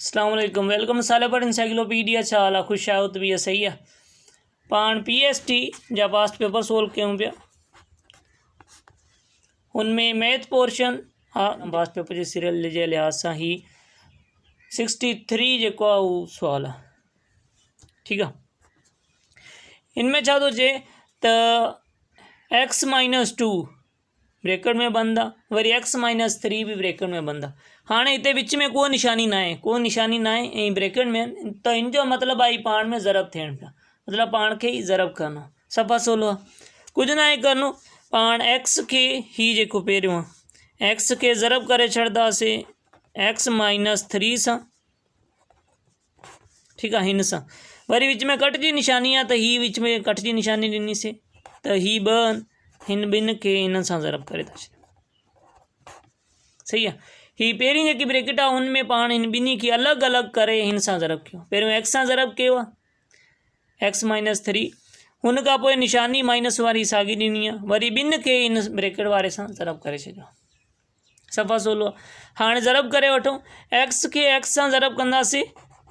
अस्सलाम वालेकुम, वेलकम साले पर इंसाइक्लोपीडिया। छाला खुश आयो तो भी सही है। पाण PST जा पास्ट पेपर सोल्व कयूं पिया, उनमें मैथ पोर्शन हाँ पास्ट पेपर जे सीरियल जे लिहाज सां ही 63 जेको आहे उहो सुवाल आहे। ठीक है, इनमें छा थो चए त x-2 ब्रैकेट में बंद आहे, वरी x-3 भी ब्रैकेट में बंद आहे। हाँ इतने विच में को निशानी ना है, को निशानी ना है ऐं ब्रैकेट में, तो इन जो मतलब आई पाण में ज़रब थियण पिया, मतलब पाण के ही ज़रब करनो। सफ़ा सोलो आहे, कुछ ना है करनो। पाण x के ही जेको पहिरियों आहे x के ज़रब करे छॾंदासीं x-3 सां। ठीक है, हिन सां वरी विच में कट जी निशानी आहे, तो ही विच में कट जी निशानी ॾिनीसीं, तो ही ॿ हिन ॿिनि के इन सां ज़रब करे था छॾियूं। सही है, ही पहिरीं जेकी ब्रैकेट आहे हुन में पाण हिन ॿिन्ही खे अलॻि अलॻि करे हिन सां ज़रब कयो। पहिरियों x सां ज़रब कयो आहे x-3, हुन खां पोइ निशानी माइनस वारी साॻी ॾिनी आहे, वरी ॿिनि खे इन ब्रैकेट वारे सां ज़रब करे छॾियो। सफ़ा सोलो आहे। हाणे ज़रब करे वठूं, x के x सां ज़रब कंदासीं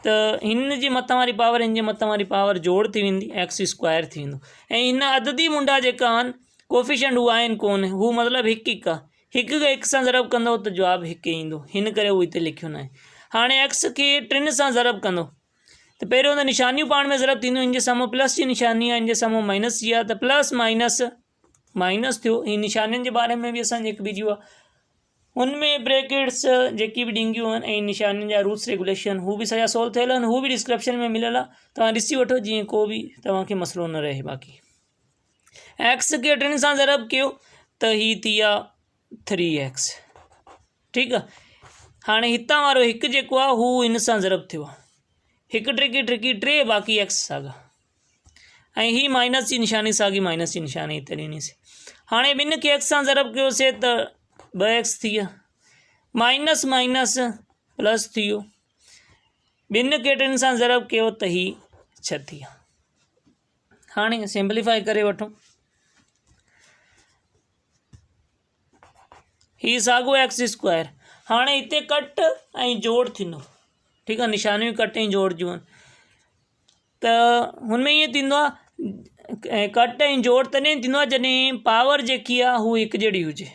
तो हिन जी मथां वारी पावर हिन जे मथां वारी पावर जोड़ थी वेंदी, x² थी वेंदो। ऐं हिन अददी मुंडा जेका आहिनि कोफिशेंट उहा आहिनि कोन, हू मतिलबु हिकु हिकु आहे। हिकु खे हिकु सां ज़रब कंदो तो जवाब हिकु ईंदो, हिन करे उहो हिते लिखियो न आहे। हाणे x के 3 सां ज़रब कंदो तो पहिरियों तो निशानियूं पाण में ज़रब थींदियूं। इन जे साम्हूं प्लस जी निशानी आहे, इन जे साम्हूं माइनस जी आहे, तो प्लस माइनस माइनस थियो। इन निशानियुनि जे बारे में भी असांजे हिकु वीडियो आहे, उनमें ब्रैकेट्स जेकी भी ॾिंगियूं आहिनि ऐं निशानियुनि जा रूल्स रेगुलेशन हू भी सॼा सोल्व थियल आहिनि, हू भी डिस्क्रिप्शन में मिलियल आहे, तव्हां ॾिसी वठो जीअं को भी तव्हांखे मसइलो न रहे। बाक़ी x के 3 सां ज़रब कयो तो ही थी विया 3x। ठीक है, हाणे हितां वारो हिकु जेको आहे हू इन सां ज़रब थियो आहे, हिकु ट्रिकी ट्रिकी 3, बाक़ी x साॻा, ऐं ही माइनस जी निशानी साॻी माइनस जी निशानी हिते ॾिनीसीं। हाणे ॿिनि खे x सां ज़रब कयोसीं तो 2x थी विया, माइनस माइनस प्लस थी वियो, ॿिनि खे 3 सां ज़रब कयो तो ही 6 थी विया। हाणे सिंप्लीफाई करे वठूं, ही साॻो x²। हाणे हिते कट ऐं जोड़ थींदो। ठीक है, निशानियूं कट ऐं जोड़ जूं आहिनि, त हुनमें ईअं थींदो आहे कट ऐं जोड़ तॾहिं थींदो आहे जॾहिं पावर जेकी आहे हू हिकु जहिड़ी हुजे,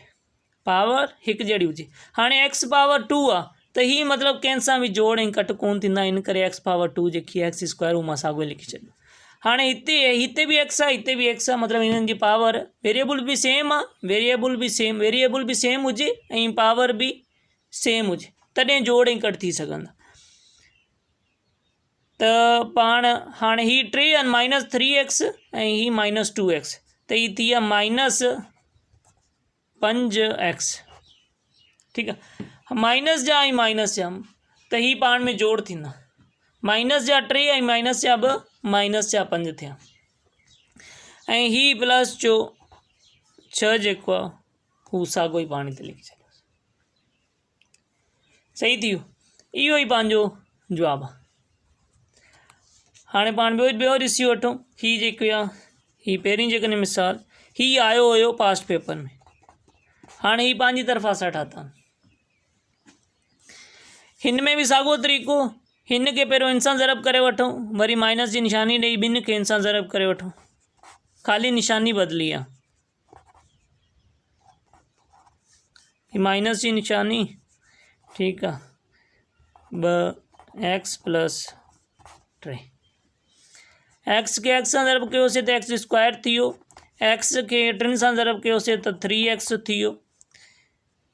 पावर हिकु जहिड़ी हुजे। हाणे x⁻2 आहे तो ही मतिलबु कंहिंसां भी जोड़ ऐं कट कोन थींदा, इन करे x⁻2 जेकी आहे x² उहो मां साॻियो लिखी छॾियो। हाणे हिते भी x आहे, हिते भी x आहे, मतिलबु इन्हनि जी पावर वेरिएबल भी सेम आहे, वेरिएबल भी सेम हुजे ऐं पावर भी सेम हुजे, तॾहिं जोड़ ऐं कट थी सघंदा। त पाण हाणे ही 3 आहिनि -3x ऐं ही -2x, तो ही थी विया -5x। ठीक है, माइनस जा ऐं माइनस जा तो ही पाण में जोड़ थींदा, माइनस जा 3 ऐं माइनस जा 2, माइनस जा 5 थिया, ऐं ही प्लस जो 6 जेको आहे हू साॻो ई पाण हिते लिखी छॾियो। सही थी वियो, इहो ई पंहिंजो जवाबु आहे। हाणे पाण ॿियो ॾिसी वठूं, ही जेको आहे ही पहिरीं जेकॾहिं मिसाल ही आयो हुयो पास्ट पेपर में, हाणे ही पंहिंजी तरफ़ा सां ठाता। हिन में भी साॻियो तरीक़ो, हिन खे पहिरियों इन सां ज़रब करे वठूं, वरी माइनस जी निशानी ॾेई ॿिनि खे इन सां ज़रब करे वठूं, ख़ाली निशानी बदली आहे, माइनस जी निशानी। ठीक है, 2x + 3, x के x सां ज़रब कयोसीं तो x² थी वियो, x के 3 सां ज़रब कयोसीं तो 3x थी वियो,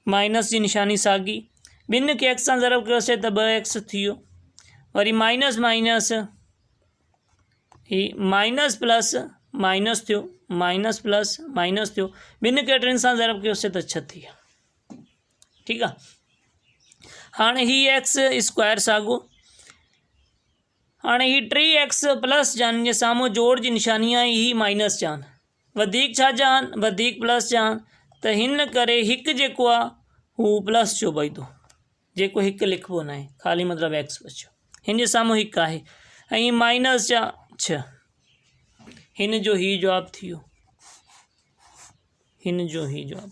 माइनस जी निशानी साॻी, ॿिनि खे x सां ज़रब कयोसीं तो 2x थी वियो, वरी माइनस माइनस ही माइनस प्लस माइनस थियो, माइनस प्लस माइनस थियो, ॿिनि खे 3 सां ज़रब कयोसीं तो 6 थी विया। ठीक है, हाणे ही x² साॻो, हाणे ही 3x प्लस जान जे साम्हूं जोड़ जी निशानी आहे, ही माइनस जा आहिनि, वधीक छा जा आहिनि, वधीक प्लस जा आहिनि, तो हिन करे हिकु जेको आहे हू प्लस जो बचंदो, जेको हिकु लिखबो न आहे, ख़ाली मतिलबु x बचियो, हिन जे साम्हूं हिकु आहे, ऐं माइनस जा 6, हिन जो ही जवाब थी वियो, हिन जो ही जवाब।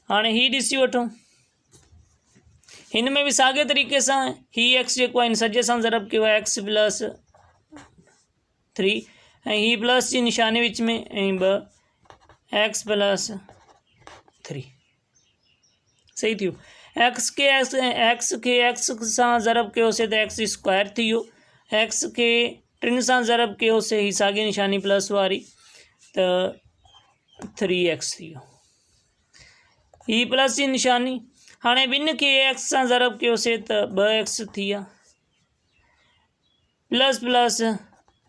हाणे ही ॾिसी वठूं, हिन में भी साॻे तरीक़े सां ही एक्स जेको आहे हिन सॼे सां ज़रब कयो आहे एक्स प्लस 3 ऐं ही प्लस जी निशानी विच में ऐं 2 एक्स प्लस 3 सही थियो। एक्स के एक्स सां ज़रब कयोसीं त एक्स स्क्वायर थी वियो, एक्स के 3 सां ज़रब कयोसीं ही साॻी निशानी प्लस वारी त 3x थी वियो। ही प्लस जी निशानी हाणे ॿिनि खे एक्स सां ज़रब कयोसीं त 2x थी विया, प्लस प्लस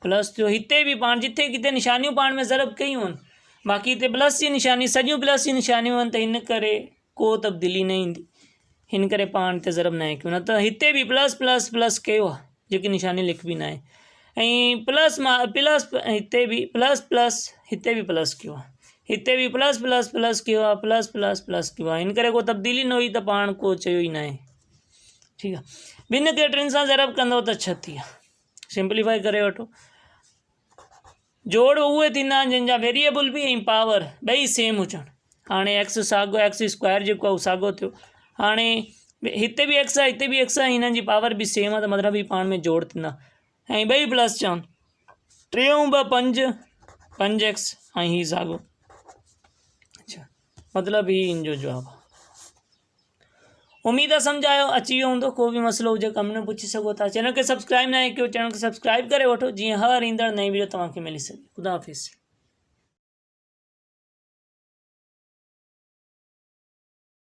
प्लस थियो। हिते भी पाण जिथे किथे निशानियूं पाण में ज़रब कयूं आहिनि, बाक़ी हिते प्लस जी निशानी सॼियूं प्लस जी निशानियूं आहिनि त हिन करे को तब्दीली न ईंदी, हिन करे पाण हिते ज़रब न कयूं, न त हिते भी प्लस प्लस प्लस कयो आहे जेकी निशानी लिखबी न आहे, ऐं प्लस प्लस हिते भी प्लस प्लस हिते भी प्लस कयो आहे, हिते भी प्लस प्लस प्लस कयो आहे, प्लस प्लस प्लस कयो आहे, हिन करे को तब्दीली न हुई त पाण को चयो ई न आहे। ठीकु आहे, ॿिनि खे 3 सां ज़रब कंदो त 6 थी विया। सिंप्लीफाई करे वठो। जोड़ उहे थींदा आहिनि जंहिंजा वेरिएबल भी ऐं पावर ॿई सेम हुजनि। हाणे एक्स साॻो एक्स स्क्वायर जेको आहे उहो साॻो थियो, हाणे हिते भी एक्स आहे हिते भी एक्स आहे, हिननि जी पावर भी सेम आहे त मतिलबु ही पाण में जोड़ थींदा ऐं ॿई प्लस चवनि 3 × 2 5 5x ऐं ही साॻो। अच्छा, मतिलबु ही इन जो जवाब आहे। उम्मीद आहे सम्झ आयो, अची वियो हूंदो। को भी मसलो हुजे कम में पूछी सघो था। चैनल खे सब्सक्राइब न कयो, चैनल खे सब्सक्राइब करे वठो जीअं हर ईंदड़ नई वीडियो तव्हांखे मिली सघे। ख़ुदा हाफ़िज़।